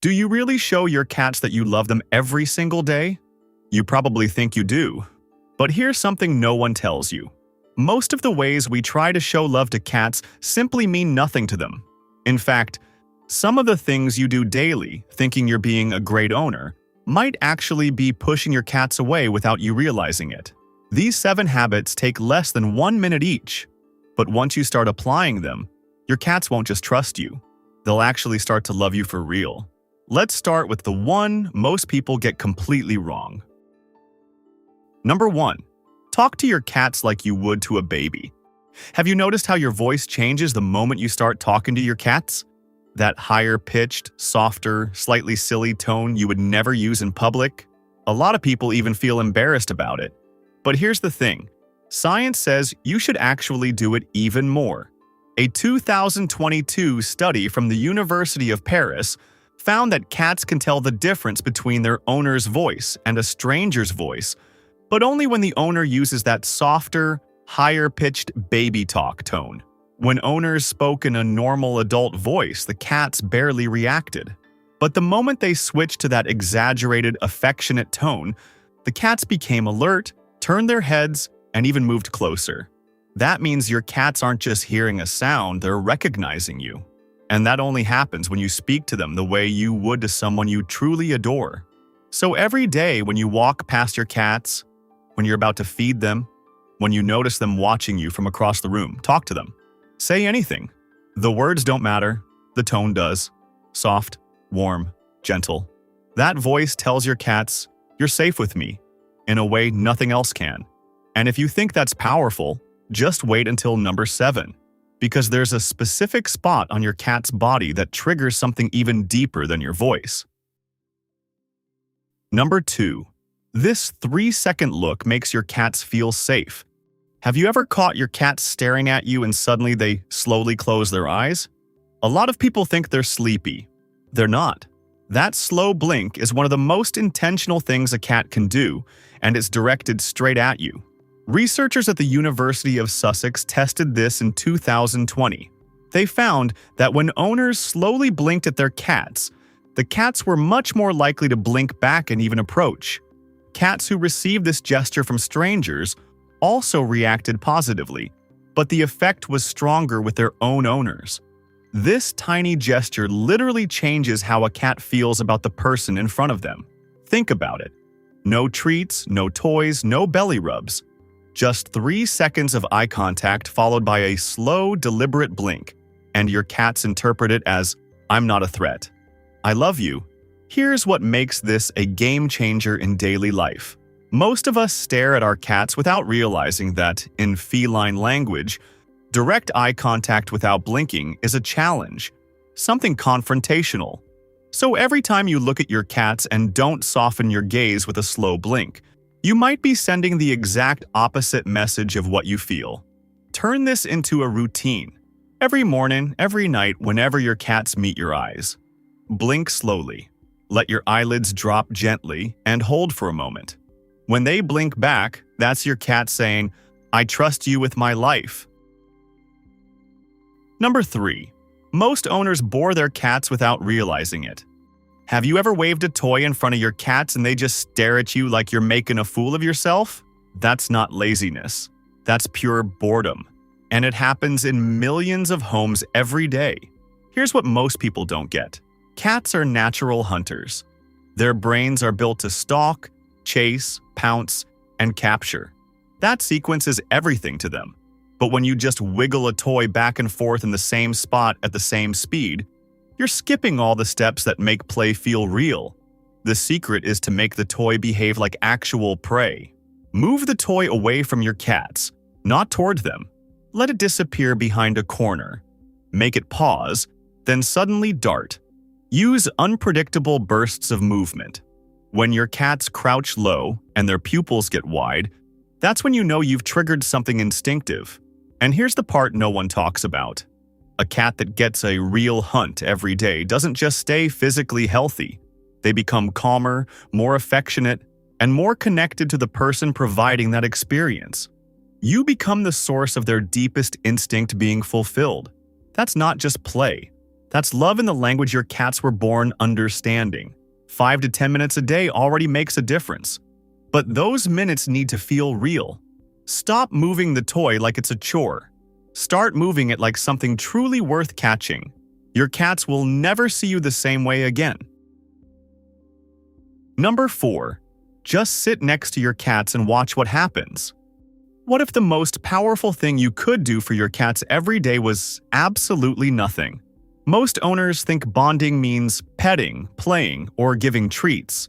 Do you really show your cats that you love them every single day? You probably think you do. But here's something no one tells you. Most of the ways we try to show love to cats simply mean nothing to them. In fact, some of the things you do daily, thinking you're being a great owner, might actually be pushing your cats away without you realizing it. These 7 habits take less than 1 minute each. But once you start applying them, your cats won't just trust you. They'll actually start to love you for real. Let's start with the one most people get completely wrong. Number 1. Talk to your cats like you would to a baby. Have you noticed how your voice changes the moment you start talking to your cats? That higher-pitched, softer, slightly silly tone you would never use in public? A lot of people even feel embarrassed about it. But here's the thing. Science says you should actually do it even more. A 2022 study from the University of Paris found that cats can tell the difference between their owner's voice and a stranger's voice, but only when the owner uses that softer, higher-pitched baby talk tone. When owners spoke in a normal adult voice, the cats barely reacted. But the moment they switched to that exaggerated, affectionate tone, the cats became alert, turned their heads, and even moved closer. That means your cats aren't just hearing a sound, they're recognizing you. And that only happens when you speak to them the way you would to someone you truly adore. So every day when you walk past your cats, when you're about to feed them, when you notice them watching you from across the room, talk to them. Say anything. The words don't matter, the tone does. Soft, warm, gentle. That voice tells your cats, "You're safe with me," in a way nothing else can. And if you think that's powerful, just wait until number 7. Because there's a specific spot on your cat's body that triggers something even deeper than your voice. Number 2. This 3-second look makes your cats feel safe. Have you ever caught your cat staring at you and suddenly they slowly close their eyes? A lot of people think they're sleepy. They're not. That slow blink is one of the most intentional things a cat can do, and it's directed straight at you. Researchers at the University of Sussex tested this in 2020. They found that when owners slowly blinked at their cats, the cats were much more likely to blink back and even approach. Cats who received this gesture from strangers also reacted positively, but the effect was stronger with their own owners. This tiny gesture literally changes how a cat feels about the person in front of them. Think about it. No treats, no toys, no belly rubs. Just 3 seconds of eye contact followed by a slow, deliberate blink, and your cats interpret it as, "I'm not a threat. I love you." Here's what makes this a game changer in daily life. Most of us stare at our cats without realizing that, in feline language, direct eye contact without blinking is a challenge, something confrontational. So every time you look at your cats and don't soften your gaze with a slow blink, you might be sending the exact opposite message of what you feel. Turn this into a routine. Every morning, every night, whenever your cats meet your eyes. Blink slowly. Let your eyelids drop gently and hold for a moment. When they blink back, that's your cat saying, "I trust you with my life." Number 3. Most owners bore their cats without realizing it. Have you ever waved a toy in front of your cats and they just stare at you like you're making a fool of yourself? That's not laziness. That's pure boredom. And it happens in millions of homes every day. Here's what most people don't get. Cats are natural hunters. Their brains are built to stalk, chase, pounce, and capture. That sequence is everything to them. But when you just wiggle a toy back and forth in the same spot at the same speed, you're skipping all the steps that make play feel real. The secret is to make the toy behave like actual prey. Move the toy away from your cats, not toward them. Let it disappear behind a corner. Make it pause, then suddenly dart. Use unpredictable bursts of movement. When your cats crouch low and their pupils get wide, that's when you know you've triggered something instinctive. And here's the part no one talks about. A cat that gets a real hunt every day doesn't just stay physically healthy. They become calmer, more affectionate, and more connected to the person providing that experience. You become the source of their deepest instinct being fulfilled. That's not just play. That's love in the language your cats were born understanding. 5 to 10 minutes a day already makes a difference. But those minutes need to feel real. Stop moving the toy like it's a chore. Start moving it like something truly worth catching. Your cats will never see you the same way again. Number 4. Just sit next to your cats and watch what happens. What if the most powerful thing you could do for your cats every day was absolutely nothing? Most owners think bonding means petting, playing, or giving treats.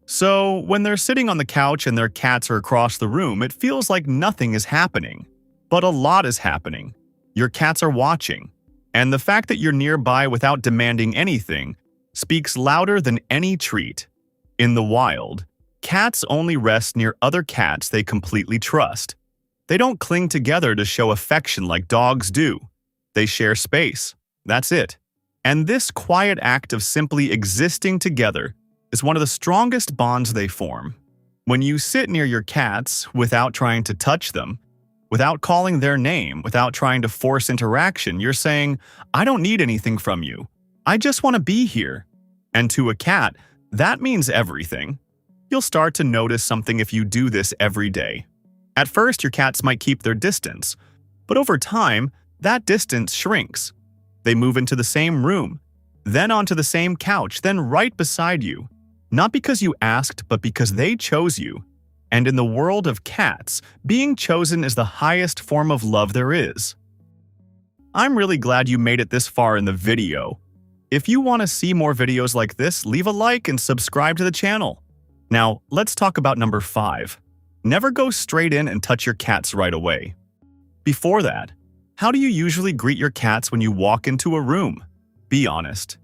So, when they're sitting on the couch and their cats are across the room, it feels like nothing is happening. But a lot is happening. Your cats are watching. And the fact that you're nearby without demanding anything speaks louder than any treat. In the wild, cats only rest near other cats they completely trust. They don't cling together to show affection like dogs do. They share space. That's it. And this quiet act of simply existing together is one of the strongest bonds they form. When you sit near your cats without trying to touch them, without calling their name, without trying to force interaction, you're saying, "I don't need anything from you. I just want to be here." And to a cat, that means everything. You'll start to notice something if you do this every day. At first, your cats might keep their distance, but over time, that distance shrinks. They move into the same room, then onto the same couch, then right beside you. Not because you asked, but because they chose you. And in the world of cats, being chosen is the highest form of love there is. I'm really glad you made it this far in the video. If you want to see more videos like this, leave a like and subscribe to the channel. Now, let's talk about number 5. Never go straight in and touch your cats right away. Before that, how do you usually greet your cats when you walk into a room? Be honest.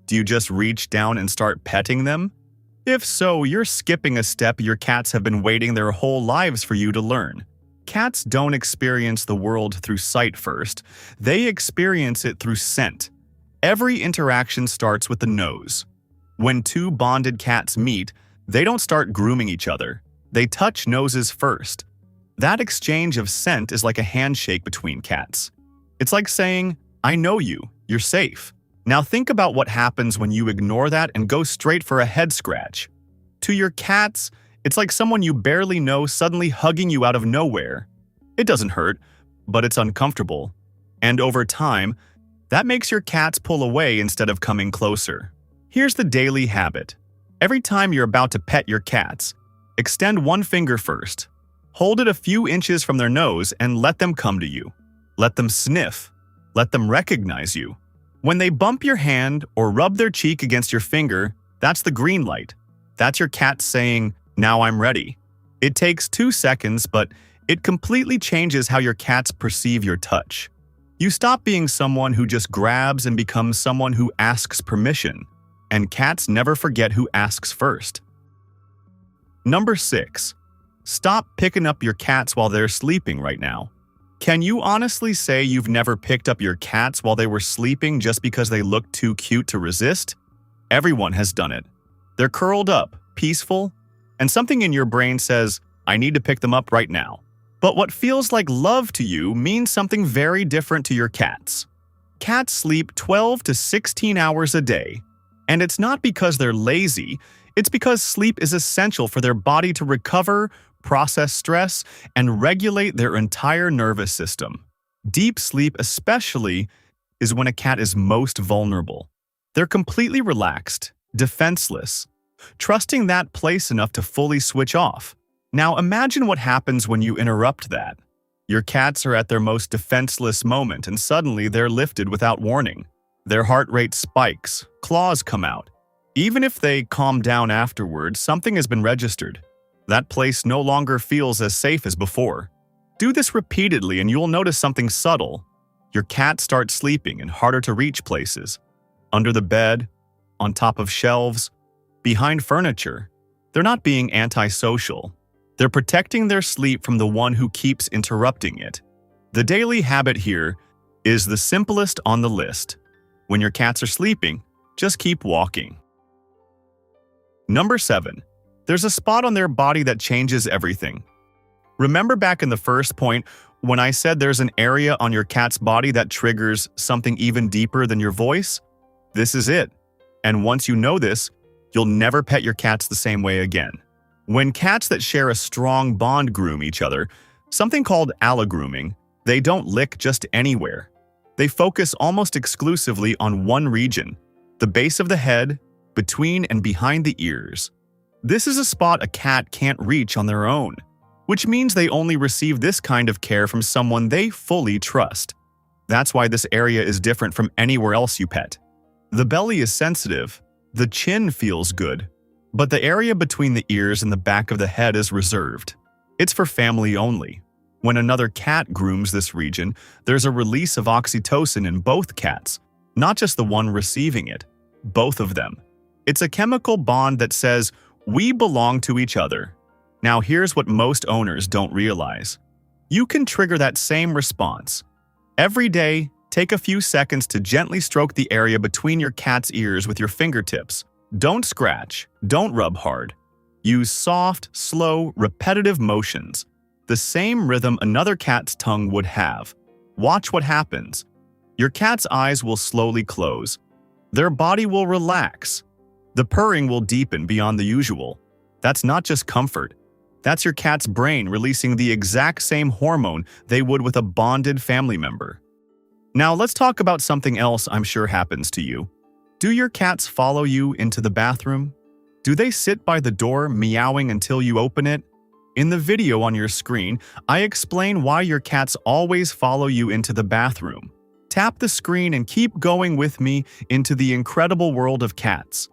Do you just reach down and start petting them? If so, you're skipping a step your cats have been waiting their whole lives for you to learn. Cats don't experience the world through sight first. They experience it through scent. Every interaction starts with the nose. When two bonded cats meet, they don't start grooming each other. They touch noses first. That exchange of scent is like a handshake between cats. It's like saying, "I know you, you're safe." Now think about what happens when you ignore that and go straight for a head scratch. To your cats, it's like someone you barely know suddenly hugging you out of nowhere. It doesn't hurt, but it's uncomfortable. And over time, that makes your cats pull away instead of coming closer. Here's the daily habit. Every time you're about to pet your cats, extend one finger first. Hold it a few inches from their nose and let them come to you. Let them sniff. Let them recognize you. When they bump your hand or rub their cheek against your finger, that's the green light. That's your cat saying, "Now I'm ready." It takes 2 seconds, but it completely changes how your cats perceive your touch. You stop being someone who just grabs and becomes someone who asks permission. And cats never forget who asks first. Number 6. Stop picking up your cats while they're sleeping right now. Can you honestly say you've never picked up your cats while they were sleeping just because they looked too cute to resist? Everyone has done it. They're curled up, peaceful, and something in your brain says, "I need to pick them up right now." But what feels like love to you means something very different to your cats. Cats sleep 12 to 16 hours a day. And it's not because they're lazy, it's because sleep is essential for their body to recover, process stress, and regulate their entire nervous system. Deep sleep especially is when a cat is most vulnerable. They're completely relaxed, defenseless, trusting that place enough to fully switch off. Now imagine what happens when you interrupt that. Your cats are at their most defenseless moment and suddenly they're lifted without warning. Their heart rate spikes, claws come out. Even if they calm down afterwards, something has been registered. That place no longer feels as safe as before. Do this repeatedly and you'll notice something subtle. Your cat starts sleeping in harder to reach places. Under the bed, on top of shelves, behind furniture. They're not being antisocial. They're protecting their sleep from the one who keeps interrupting it. The daily habit here is the simplest on the list. When your cats are sleeping, just keep walking. Number 7. There's a spot on their body that changes everything. Remember back in the first point when I said there's an area on your cat's body that triggers something even deeper than your voice? This is it. And once you know this, you'll never pet your cats the same way again. When cats that share a strong bond groom each other, something called allogrooming, they don't lick just anywhere. They focus almost exclusively on one region, the base of the head, between and behind the ears. This is a spot a cat can't reach on their own, which means they only receive this kind of care from someone they fully trust. That's why this area is different from anywhere else you pet. The belly is sensitive, the chin feels good, but the area between the ears and the back of the head is reserved. It's for family only. When another cat grooms this region, there's a release of oxytocin in both cats, not just the one receiving it, both of them. It's a chemical bond that says, "We belong to each other." Now here's what most owners don't realize. You can trigger that same response. Every day, take a few seconds to gently stroke the area between your cat's ears with your fingertips. Don't scratch, don't rub hard. Use soft, slow, repetitive motions, the same rhythm another cat's tongue would have. Watch what happens. Your cat's eyes will slowly close. Their body will relax. The purring will deepen beyond the usual. That's not just comfort. That's your cat's brain releasing the exact same hormone they would with a bonded family member. Now let's talk about something else I'm sure happens to you. Do your cats follow you into the bathroom? Do they sit by the door meowing until you open it? In the video on your screen, I explain why your cats always follow you into the bathroom. Tap the screen and keep going with me into the incredible world of cats.